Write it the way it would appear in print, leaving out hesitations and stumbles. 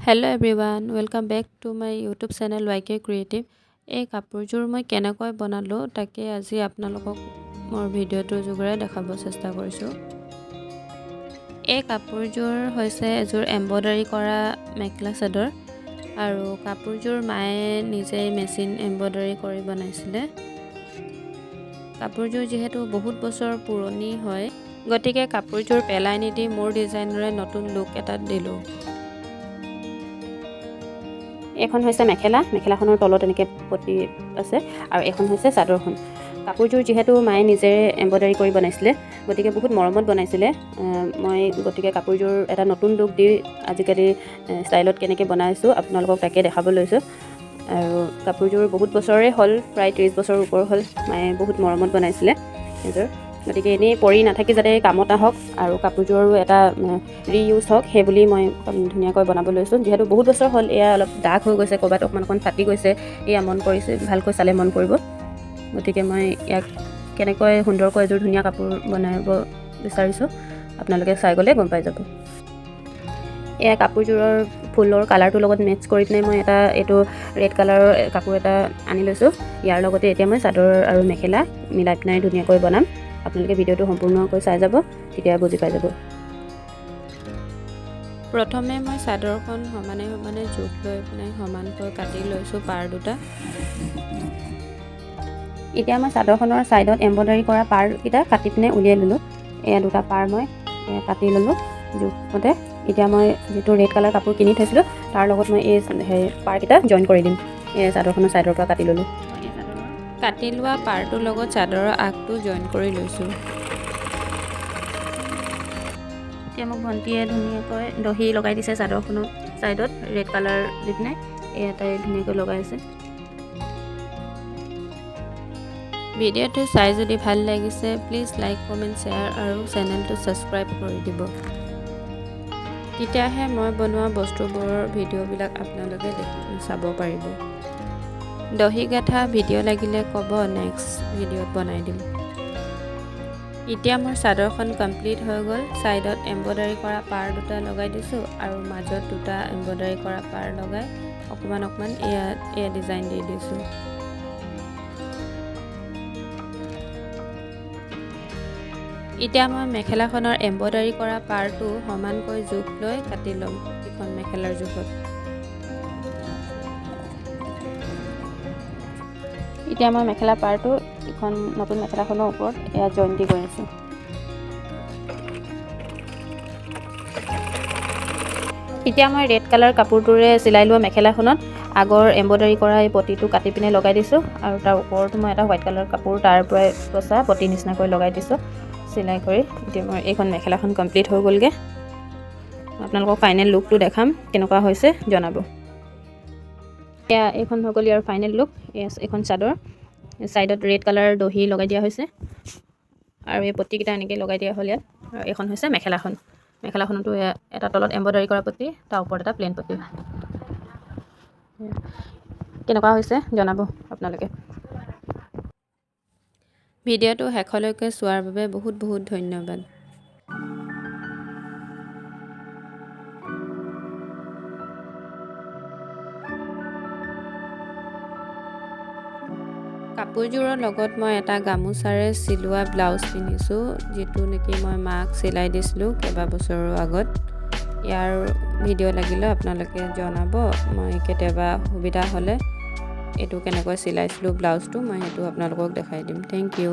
Hello everyone, welcome back to my YouTube channel K.Creative. এই কাপোৰযোৰ মই কেনেকৈ বনালো তাকে আজি আপোনালোকক মোৰ ভিডিওটো যোগৰে দেখাব চেষ্টা কৰিছো। এই কাপোৰযোৰ হৈছে এযোৰ এমব্ৰয়ডাৰী কৰা মেখলা চাদৰ আৰু কাপোৰযোৰ মায়ে নিজে মেচিন এমব্ৰয়ডাৰী কৰি বনাইছিলে। কাপোৰযোৰ যেহেতু বহুত বছৰ পুৰণি হয় গতিকে কাপোৰযোৰ পেলাই নিদি মোৰ ডিজাইনৰে নতুন লুক এটা দিলো। এখন হৈছে মেখেলাখনৰ তলত এনেকৈ পটি আছে আৰু এখন হৈছে চাদৰখন। কাপোৰযোৰ যেহেতু মায়ে নিজে এমব্ৰয়ডাৰী কৰি বনাইছিলে গতিকে বহুত মৰমত বনাইছিলে। মই গতিকে কাপোৰযোৰ এটা নতুন লুক দি আজিকালি ষ্টাইলত কেনেকৈ বনাইছোঁ আপোনালোকক তাকে দেখাব লৈছোঁ। আৰু কাপোৰযোৰ বহুত বছৰে হ'ল, প্ৰায় 30 বছৰৰ ওপৰ হ'ল। মায়ে বহুত মৰমত বনাইছিলে এযোৰ, গতিকে এনেই পৰি নাথাকি যাতে কামত আহক আৰু কাপোৰযোৰো এটা ৰিইউজ হওক সেই বুলি মই ধুনীয়াকৈ বনাব লৈছোঁ। যিহেতু বহুত বছৰ হ'ল, এয়া অলপ দাগ হৈ গৈছে, ক'ৰবাত অকণমান ফাটি গৈছে, এয়া মন কৰিছে, ভালকৈ চালে মন কৰিব। গতিকে মই ইয়াক কেনেকৈ সুন্দৰকৈ এযোৰ ধুনীয়া কাপোৰ বনাব বিচাৰিছোঁ আপোনালোকে চাই গ'লে গম পাই যাব। এয়া কাপোৰযোৰৰ ফুলৰ কালাৰটোৰ লগত মেটচ কৰি পিনে মই এইটো ৰেড কালাৰৰ কাপোৰ এটা আনি লৈছোঁ। ইয়াৰ লগতে এতিয়া মই চাদৰ আৰু মেখেলা মিলাই পিনে ধুনীয়াকৈ বনাম। আপোনালোকে ভিডিওটো সম্পূৰ্ণকৈ চাই যাব, তেতিয়া বুজি পাই যাব। প্ৰথমে মই চাদৰখন সমানে জোখ লৈ পিনে সমানকৈ কাটি লৈছোঁ পাৰ দুটা। এতিয়া মই চাদৰখনৰ ছাইডত এমব্ৰয়ডাৰী কৰা পাৰকেইটা কাটি পিনে উলিয়াই ল'লোঁ। এয়া দুটা পাৰ মই কাটি ল'লোঁ জোখমতে। এতিয়া মই যিটো ৰেড কালাৰ কাপোৰ কিনি থৈছিলোঁ তাৰ লগত মই এই পাৰকেইটা জইন কৰি দিম। এই চাদৰখনৰ ছাইডৰ পৰা কাটি ল'লোঁ। কাটি লোৱা পাৰটোৰ লগত চাদৰৰ আগটো জইন কৰি লৈছোঁ। এতিয়া মোক ভণ্টিয়ে ধুনীয়াকৈ দহি লগাই দিছে চাদৰখনৰ ছাইডত ৰেড কালাৰ দি পিনে তাই ধুনীয়াকৈ লগাইছে। ভিডিঅ'টো চাই যদি ভাল লাগিছে প্লিজ লাইক, কমেণ্ট, শ্বেয়াৰ আৰু চেনেলটো ছাবস্ক্ৰাইব কৰি দিব। তেতিয়াহে মই বনোৱা বস্তুবোৰৰ ভিডিঅ'বিলাক আপোনালোকে চাব পাৰিব। দহি গাঠা ভিডিঅ' লাগিলে ক'ব, নেক্সট ভিডিঅ'ত বনাই দিম। এতিয়া মোৰ চাদৰখন কমপ্লিট হৈ গ'ল। ছাইডত এমব্ৰয়ডাৰী কৰা পাৰ দুটা লগাই দিছোঁ আৰু মাজত দুটা এমব্ৰয়ডাৰী কৰা পাৰ লগাই অকণমান এয়া ডিজাইন দি দিছোঁ। এতিয়া মই মেখেলাখনৰ এমব্ৰয়ডাৰী কৰা পাৰটো সমানকৈ জোখ লৈ কাটি ল'ম এখন মেখেলাৰ জোখত। এতিয়া মই মেখেলা পাৰটো এখন নতুন মেখেলাখনৰ ওপৰত এয়া জইন দি গৈ আছোঁ। এতিয়া মই ৰেড কালাৰ কাপোৰটোৰে চিলাই লোৱা মেখেলাখনত আগৰ এমব্ৰয়ডাৰী কৰা এই পটিটো কাটি পিনে লগাই দিছোঁ আৰু তাৰ ওপৰতো মই এটা হোৱাইট কালাৰ কাপোৰ তাৰ পৰাই বচা পটি নিচিনাকৈ লগাই দিছোঁ চিলাই কৰি। এতিয়া মই এইখন মেখেলাখন কমপ্লিট হৈ গ'লগৈ। আপোনালোকক ফাইনেল লুকটো দেখাম, কেনেকুৱা হৈছে জনাব। এয়া এইখন হৈ গ'ল ইয়াৰ ফাইনেল লুক। এইখন চাদৰ, ছাইডত ৰেড কালাৰ দহি লগাই দিয়া হৈছে আৰু এই পটিকেইটা এনেকৈ লগাই দিয়া হ'ল ইয়াত। আৰু এইখন হৈছে মেখেলাখনতো এটা তলত এমব্ৰয়ডাৰী কৰা পটি, তাৰ ওপৰত এটা প্লেন পটি। কেনেকুৱা হৈছে জনাব আপোনালোকে। ভিডিঅ'টো শেষলৈকে চোৱাৰ বাবে বহুত ধন্যবাদ। কাপোৰযোৰৰ লগত মই এটা গামোচাৰে চিলোৱা ব্লাউজ পিন্ধিছোঁ, যিটো নেকি মই মাক চিলাই দিছিলোঁ কেইবাবছৰৰ আগত। ইয়াৰ ভিডিঅ' লাগিলে আপোনালোকে জনাব, মই কেতিয়াবা সুবিধা হ'লে এইটো কেনেকৈ চিলাইছিলোঁ ব্লাউজটো মই সেইটো আপোনালোকক দেখাই দিম। Thank U.